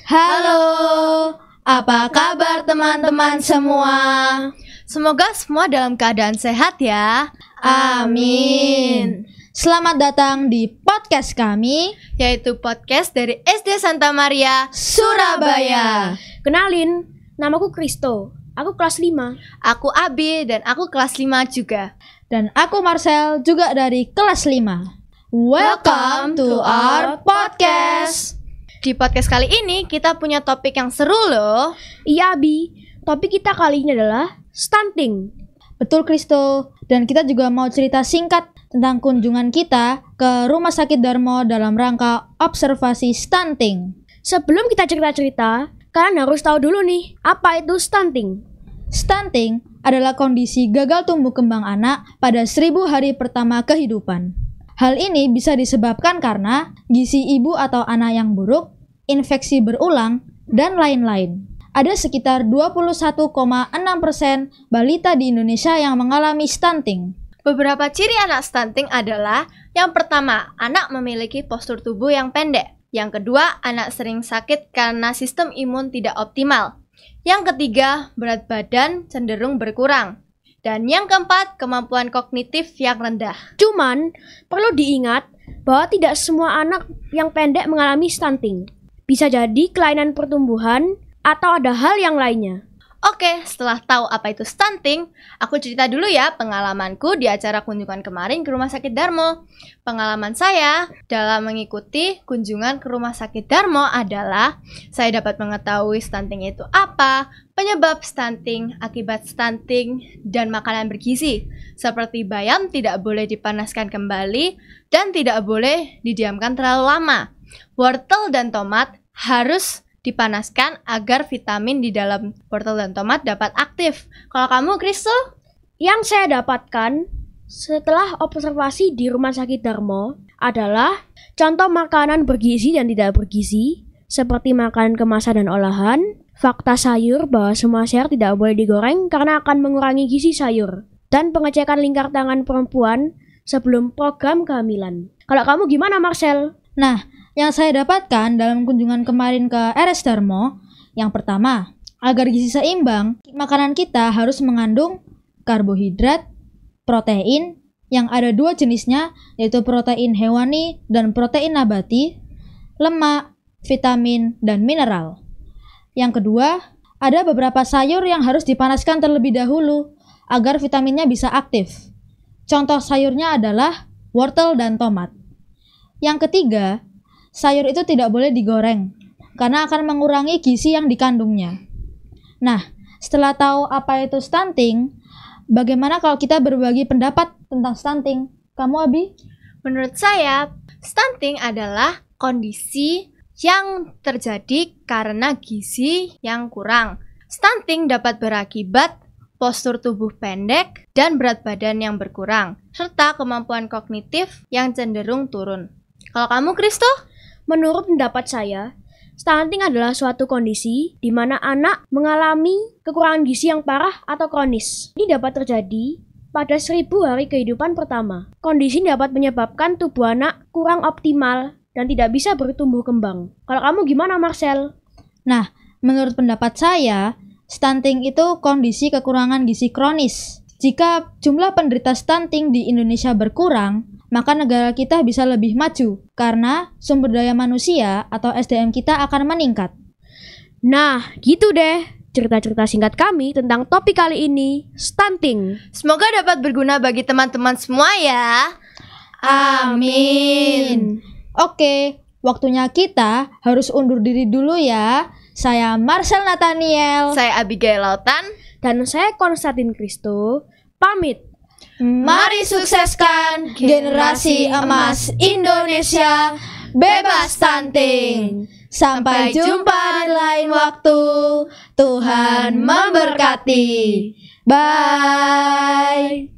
Halo, apa kabar teman-teman semua? Semoga semua dalam keadaan sehat ya. Amin. Selamat datang di podcast kami, yaitu podcast dari SD Santa Maria, Surabaya. Kenalin, namaku Kristo. Aku kelas 5. Aku Abi dan aku kelas 5 juga. Dan aku Marcel juga dari kelas 5. Welcome to our podcast. Di podcast kali ini kita punya topik yang seru loh. Iya Abi, topik kita kali ini adalah stunting. Betul Kristo, dan kita juga mau cerita singkat tentang kunjungan kita ke Rumah Sakit Darmo dalam rangka observasi stunting. Sebelum kita cerita-cerita, kalian harus tahu dulu nih, apa itu stunting? Stunting adalah kondisi gagal tumbuh kembang anak pada 1000 hari pertama kehidupan. Hal ini bisa disebabkan karena gizi ibu atau anak yang buruk, infeksi berulang, dan lain-lain. Ada sekitar 21,6% balita di Indonesia yang mengalami stunting. Beberapa ciri anak stunting adalah: yang pertama, anak memiliki postur tubuh yang pendek. Yang kedua, anak sering sakit karena sistem imun tidak optimal. Yang ketiga, berat badan cenderung berkurang. Dan yang keempat, kemampuan kognitif yang rendah. Cuman, perlu diingat bahwa tidak semua anak yang pendek mengalami stunting. Bisa jadi kelainan pertumbuhan atau ada hal yang lainnya. Oke, setelah tahu apa itu stunting, aku cerita dulu ya pengalamanku di acara kunjungan kemarin ke Rumah Sakit Darmo. Pengalaman saya dalam mengikuti kunjungan ke Rumah Sakit Darmo adalah saya dapat mengetahui stunting itu apa, penyebab stunting, akibat stunting, dan makanan bergizi. Seperti bayam tidak boleh dipanaskan kembali dan tidak boleh didiamkan terlalu lama. Wortel dan tomat harus dipanaskan agar vitamin di dalam wortel dan tomat dapat aktif. Kalau kamu, Kristo? Yang saya dapatkan setelah observasi di Rumah Sakit Darmo adalah contoh makanan bergizi dan tidak bergizi, seperti makanan kemasan dan olahan, fakta sayur bahwa semua sayur tidak boleh digoreng karena akan mengurangi gizi sayur, dan pengecekan lingkar tangan perempuan sebelum program kehamilan. Kalau kamu gimana, Marcel? Nah, yang saya dapatkan dalam kunjungan kemarin ke RS Darmo, yang pertama, agar gizi seimbang, makanan kita harus mengandung karbohidrat, protein, yang ada 2 jenisnya, yaitu protein hewani dan protein nabati, lemak, vitamin, dan mineral. Yang kedua, ada beberapa sayur yang harus dipanaskan terlebih dahulu, agar vitaminnya bisa aktif. Contoh sayurnya adalah wortel dan tomat. Yang ketiga, sayur itu tidak boleh digoreng, karena akan mengurangi gizi yang dikandungnya. Nah, setelah tahu apa itu stunting, bagaimana kalau kita berbagi pendapat tentang stunting? Kamu, Abi? Menurut saya, stunting adalah kondisi yang terjadi karena gizi yang kurang. Stunting dapat berakibat postur tubuh pendek dan berat badan yang berkurang, serta kemampuan kognitif yang cenderung turun. Kalau kamu, Kristo? Menurut pendapat saya, stunting adalah suatu kondisi di mana anak mengalami kekurangan gizi yang parah atau kronis. Ini dapat terjadi pada 1000 hari kehidupan pertama. Kondisi ini dapat menyebabkan tubuh anak kurang optimal dan tidak bisa bertumbuh kembang. Kalau kamu gimana, Marcel? Nah, menurut pendapat saya, stunting itu kondisi kekurangan gizi kronis. Jika jumlah penderita stunting di Indonesia berkurang, maka negara kita bisa lebih maju karena sumber daya manusia atau SDM kita akan meningkat. Nah, gitu deh cerita-cerita singkat kami tentang topik kali ini, stunting. Semoga dapat berguna bagi teman-teman semua ya. Amin. Oke, waktunya kita harus undur diri dulu ya. Saya Marcel Nathaniel. Saya Abigail Lautan. Dan saya Konstantin Kristo. Pamit. Mari sukseskan generasi emas Indonesia bebas stunting. Sampai jumpa di lain waktu. Tuhan memberkati. Bye.